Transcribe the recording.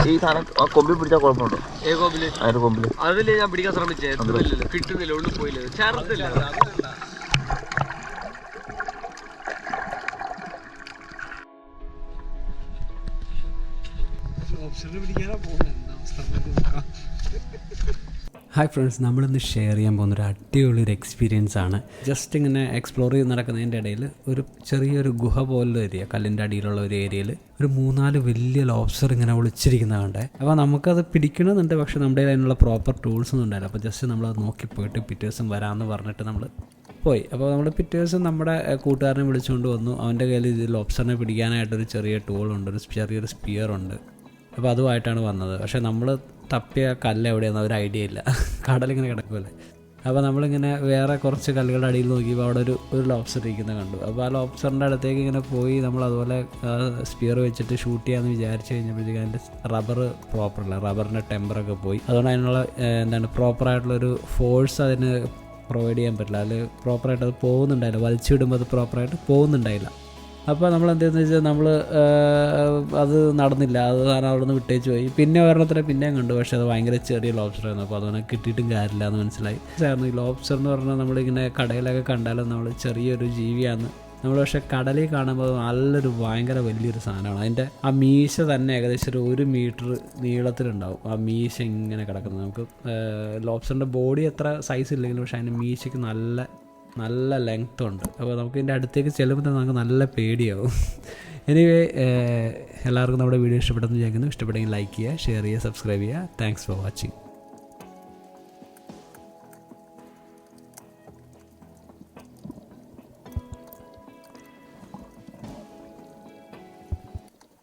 ഈ സാധനം കൊമ്പിൽ പിടിച്ചാൽ കുഴപ്പമുണ്ടോ? അതിന്റെ കൊമ്പില് അതില് ഞാൻ പിടിക്കാൻ ശ്രമിച്ചേ, കിട്ടുന്നില്ല, ഉള്ളിൽ പോയില്ല, ചേർത്തില്ല. ഹായ് ഫ്രണ്ട്സ്, നമ്മളിന്ന് ഷെയർ ചെയ്യാൻ പോകുന്നൊരു അടിപൊളിയൊരു എക്സ്പീരിയൻസ് ആണ്. ജസ്റ്റ് ഇങ്ങനെ എക്സ്പ്ലോർ ചെയ്ത് നടക്കുന്നതിൻ്റെ ഇടയിൽ ഒരു ചെറിയൊരു ഗുഹ പോലുള്ള ഏരിയ, കല്ലിൻ്റെ അടിയിലുള്ള ഒരു ഏരിയയിൽ ഒരു 3-4 വലിയ ലോബ്സ്റ്റർ ഇങ്ങനെ ഒളിച്ചിരിക്കുന്നത് കണ്ടേ. അപ്പോൾ നമുക്കത് പിടിക്കണമെന്നുണ്ട്, പക്ഷേ നമ്മുടെ അതിനുള്ള പ്രോപ്പർ ടൂൾസ് ഒന്നും ഉണ്ടായില്ല. അപ്പോൾ ജസ്റ്റ് നമ്മളത് നോക്കി പോയിട്ട് പിറ്റേ ദിവസം വരാമെന്ന് പറഞ്ഞിട്ട് നമ്മൾ പോയി. അപ്പോൾ നമ്മൾ പിറ്റേ ദിവസം നമ്മുടെ കൂട്ടുകാരനെ വിളിച്ചുകൊണ്ട് വന്നു. അവൻ്റെ കയ്യിൽ ഇത് ലോബ്സ്റ്ററിനെ പിടിക്കാനായിട്ടൊരു ചെറിയ ടൂളുണ്ട്, ഒരു ചെറിയൊരു സ്പിയറുണ്ട്. അപ്പോൾ അതുമായിട്ടാണ് വന്നത്. പക്ഷേ നമ്മൾ തപ്പിയ കല്ല് എവിടെയാണെന്ന് ഒരു ഐഡിയ ഇല്ല, കടലിങ്ങനെ കിടക്കുമല്ലേ. അപ്പോൾ നമ്മളിങ്ങനെ വേറെ കുറച്ച് കല്ലുകളുടെ അടിയിൽ നോക്കിയപ്പോൾ അവിടെ ഒരു ലോബ്സ്റ്റർ ഇരിക്കുന്നത് കണ്ടു. അപ്പോൾ ആ ലോബ്സ്റ്ററിൻ്റെ അടുത്തേക്ക് ഇങ്ങനെ പോയി നമ്മൾ അതുപോലെ സ്പിയർ വെച്ചിട്ട് ഷൂട്ട് ചെയ്യാമെന്ന് വിചാരിച്ച് കഴിഞ്ഞപ്പോഴത്തേക്ക് അതിൻ്റെ റബ്ബർ പ്രോപ്പറല്ല, റബ്ബറിൻ്റെ ടെമ്പറൊക്കെ പോയി. അതുകൊണ്ട് അതിനുള്ള പ്രോപ്പറായിട്ടുള്ളൊരു ഫോഴ്സ് അതിന് പ്രൊവൈഡ് ചെയ്യാൻ പറ്റില്ല. അതിൽ പ്രോപ്പറായിട്ട് അത് പോകുന്നുണ്ടായില്ല, വലിച്ചിടുമ്പോൾ അത് പ്രോപ്പറായിട്ട് പോകുന്നുണ്ടായില്ല. അപ്പോൾ നമ്മൾ എന്താണെന്ന് വെച്ചാൽ നമ്മൾ അത് നടന്നില്ല, അത് അവിടെ നിന്ന് വിട്ടേച്ച് പോയി. പിന്നെ ഒരെണ്ണത്തിനെ പിന്നെയും കണ്ടു, പക്ഷേ അത് ഭയങ്കര ചെറിയ ലോബ്സ്റ്റർ ആയിരുന്നു. അപ്പോൾ അതുകൊണ്ട് കിട്ടിയിട്ടും കാര്യമില്ല എന്ന് മനസ്സിലായി. ഈ ലോബ്സ്റ്റർ എന്ന് പറഞ്ഞാൽ നമ്മളിങ്ങനെ കടയിലൊക്കെ കണ്ടാലും നമ്മൾ ചെറിയൊരു ജീവിയാണ് നമ്മൾ, പക്ഷേ കടലിൽ കാണുമ്പോൾ നല്ലൊരു ഭയങ്കര വലിയൊരു സാധനമാണ്. അതിൻ്റെ ആ മീശ തന്നെ ഏകദേശം ഒരു 1 മീറ്റർ നീളത്തിലുണ്ടാവും. ആ മീശ ഇങ്ങനെ കിടക്കുന്നത്. നമുക്ക് ലോബ്സ്റ്ററിൻ്റെ ബോഡി അത്ര സൈസ് ഇല്ലെങ്കിലും പക്ഷേ അതിൻ്റെ മീശയ്ക്ക് നല്ല ലെങ്ത് ഉണ്ട്. അപ്പോൾ നമുക്ക് ഇതിൻ്റെ അടുത്തേക്ക് ചെല്ലുമ്പോൾ തന്നെ നമുക്ക് നല്ല പേടിയാവും. എനിവേ, എല്ലാവർക്കും നമ്മുടെ വീഡിയോ ഇഷ്ടപ്പെട്ടെന്ന് വിചാരിക്കുന്നു. ഇഷ്ടപ്പെട്ടെങ്കിൽ ലൈക്ക് ചെയ്യുക, ഷെയർ ചെയ്യുക, സബ്സ്ക്രൈബ് ചെയ്യുക. Thanks for watching.